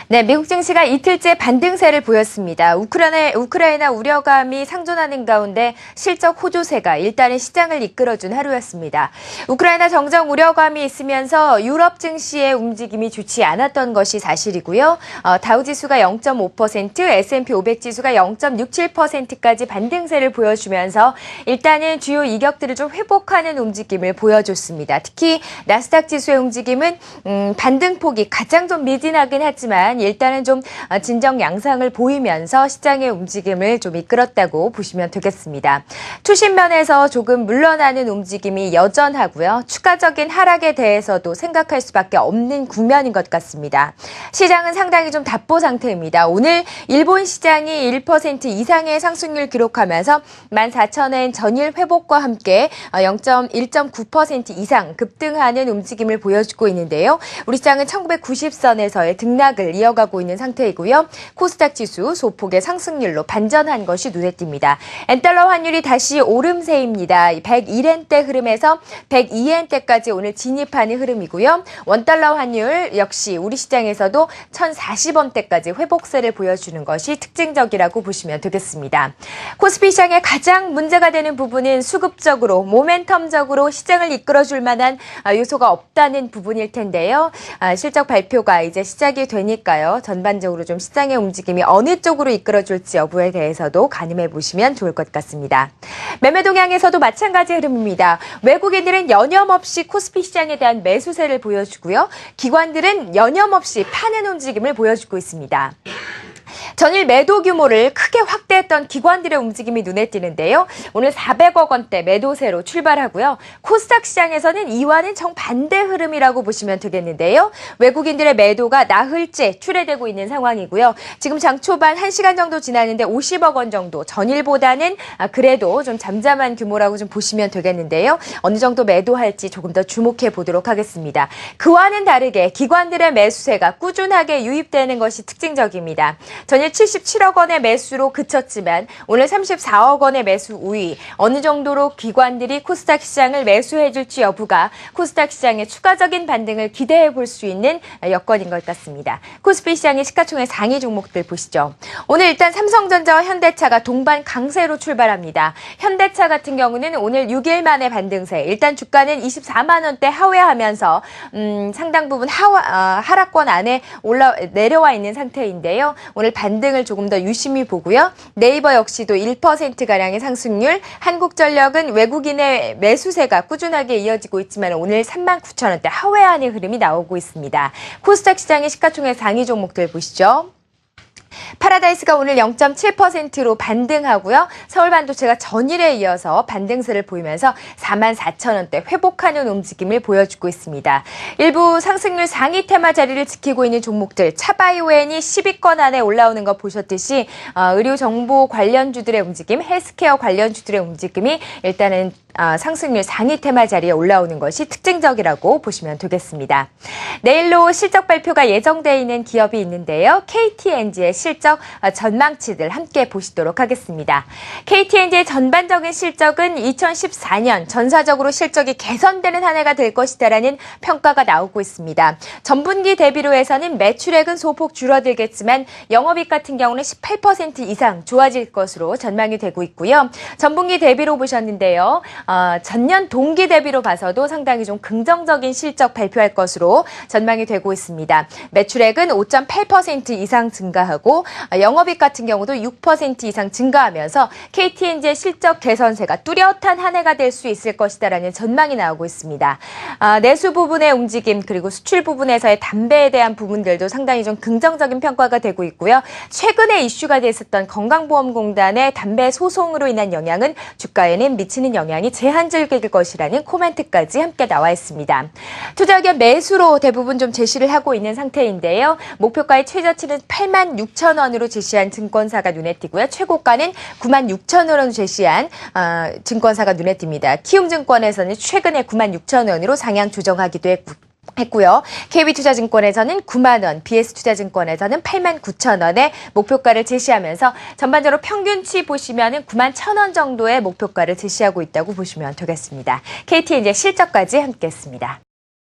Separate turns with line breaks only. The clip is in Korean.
네, 미국 증시가 이틀째 반등세를 보였습니다. 우크라이나 우려감이 상존하는 가운데 실적 호조세가 일단은 시장을 이끌어준 하루였습니다. 우크라이나 정정 우려감이 있으면서 유럽 증시의 움직임이 좋지 않았던 것이 사실이고요. 다우지수가 0.5%, S&P 500 지수가 0.67%까지 반등세를 보여주면서 일단은 주요 이격들을 좀 회복하는 움직임을 보여줬습니다. 특히 나스닥 지수의 움직임은 반등폭이 가장 좀 미진하긴 하지만 일단은 좀 진정 양상을 보이면서 시장의 움직임을 좀 이끌었다고 보시면 되겠습니다. 투신면에서 조금 물러나는 움직임이 여전하고요. 추가적인 하락에 대해서도 생각할 수밖에 없는 국면인 것 같습니다. 시장은 상당히 좀 답보 상태입니다. 오늘 일본 시장이 1% 이상의 상승률 기록하면서 14,000엔 전일 회복과 함께 1.9% 이상 급등하는 움직임을 보여주고 있는데요. 우리 시장은 1990선에서의 등락을 이어가고 있는 상태이고요. 코스닥 지수 소폭의 상승률로 반전한 것이 눈에 띕니다. 엔달러 환율이 다시 오름세입니다. 101엔대 흐름에서 102엔대까지 오늘 진입하는 흐름이고요. 원달러 환율 역시 우리 시장에서도 1,040원대까지 회복세를 보여주는 것이 특징적이라고 보시면 되겠습니다. 코스피 시장의 가장 문제가 되는 부분은 수급적으로, 모멘텀적으로 시장을 이끌어줄 만한 요소가 없다는 부분일 텐데요. 실적 발표가 이제 시작이 되니까요. 전반적으로 좀 시장의 움직임이 어느 쪽으로 이끌어줄지 여부에 대해서도 가늠해 보시면 좋을 것 같습니다. 매매 동향에서도 마찬가지 흐름입니다. 외국인들은 여념없이 코스피 시장에 대한 매수세를 보여주고요. 기관들은 여념없이 파는 움직임을 보여주고 있습니다. 전일 매도 규모를 크게 확대했던 기관들의 움직임이 눈에 띄는데요. 오늘 400억 원대 매도세로 출발하고요. 코스닥 시장에서는 이와는 정반대 흐름이라고 보시면 되겠는데요. 외국인들의 매도가 나흘째 출회되고 있는 상황이고요. 지금 장 초반 1시간 정도 지났는데 50억 원 정도, 전일보다는 그래도 좀 잠잠한 규모라고 좀 보시면 되겠는데요. 어느 정도 매도할지 조금 더 주목해 보도록 하겠습니다. 그와는 다르게 기관들의 매수세가 꾸준하게 유입되는 것이 특징적입니다. 전일 77억 원의 매수로 그쳤지만 오늘 34억 원의 매수 우위, 어느 정도로 기관들이 코스닥 시장을 매수해줄지 여부가 코스닥 시장의 추가적인 반등을 기대해 볼 수 있는 여건인 것 같습니다. 코스피 시장의 시가총액 상위 종목들 보시죠. 오늘 일단 삼성전자와 현대차가 동반 강세로 출발합니다. 현대차 같은 경우는 오늘 6일 만에 반등세, 일단 주가는 24만 원대 하회하면서 상당 부분 하락권 안에 내려와 있는 상태인데요. 오늘 반등을 조금 더 유심히 보고요. 네이버 역시도 1%가량의 상승률, 한국전력은 외국인의 매수세가 꾸준하게 이어지고 있지만 오늘 39,000원대 하회하는 흐름이 나오고 있습니다. 코스닥 시장의 시가총액 상위 종목들 보시죠. 파라다이스가 오늘 0.7%로 반등하고요. 서울반도체가 전일에 이어서 반등세를 보이면서 44,000원대 회복하는 움직임을 보여주고 있습니다. 일부 상승률 상위 테마 자리를 지키고 있는 종목들, 차바이오엔이 10위권 안에 올라오는 거 보셨듯이 의료정보 관련주들의 움직임, 헬스케어 관련주들의 움직임이 일단은 상승률 상위 테마 자리에 올라오는 것이 특징적이라고 보시면 되겠습니다. 내일로 실적 발표가 예정되어 있는 기업이 있는데요. KTNG의 실적 전망치들 함께 보시도록 하겠습니다. KTNG의 전반적인 실적은 2014년 전사적으로 실적이 개선되는 한 해가 될 것이다라는 평가가 나오고 있습니다. 전분기 대비로 해서는 매출액은 소폭 줄어들겠지만 영업이익 같은 경우는 18% 이상 좋아질 것으로 전망이 되고 있고요. 전분기 대비로 보셨는데요. 전년 동기 대비로 봐서도 상당히 좀 긍정적인 실적 발표할 것으로 전망이 되고 있습니다. 매출액은 5.8% 이상 증가하고 영업이익 같은 경우도 6% 이상 증가하면서 KTNG의 실적 개선세가 뚜렷한 한 해가 될 수 있을 것이다라는 전망이 나오고 있습니다. 내수 부분의 움직임 그리고 수출 부분에서의 담배에 대한 부분들도 상당히 좀 긍정적인 평가가 되고 있고요. 최근에 이슈가 됐었던 건강보험공단의 담배 소송으로 인한 영향은 주가에는 미치는 영향이 제한적일 것이라는 코멘트까지 함께 나와 있습니다. 투자 의견 매수로 대부분 좀 제시를 하고 있는 상태인데요. 목표가의 최저치는 86,000원으로 제시한 증권사가 눈에 띄고요. 최고가는 96,000원으로 제시한 증권사가 눈에 띕니다. 키움증권에서는 최근에 96,000원으로 상향 조정하기도 했고요. KB투자증권에서는 9만 원, BS투자증권에서는 89,000원의 목표가를 제시하면서 전반적으로 평균치 보시면은 91,000원 정도의 목표가를 제시하고 있다고 보시면 되겠습니다. KTNG 실적까지 함께했습니다.